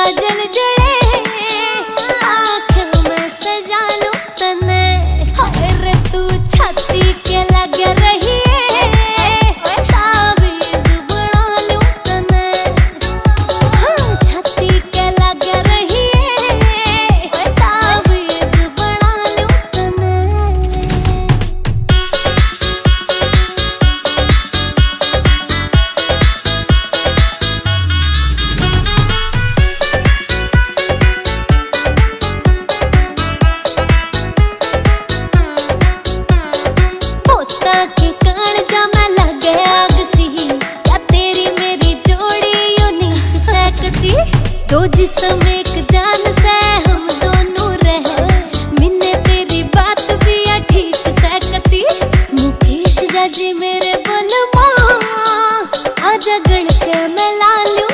काजल जड़े आँखों में सजा लूं तने। हाय रे तू छाती के लग रही है ताबीज बना लूं तने। हाँ छाती के लग रही है ताबीज बना लूं तने। के कालजा में लगे आग सी क्या तेरी मेरी जोड़ी यूनिक सकती। दो जिस्म एक जान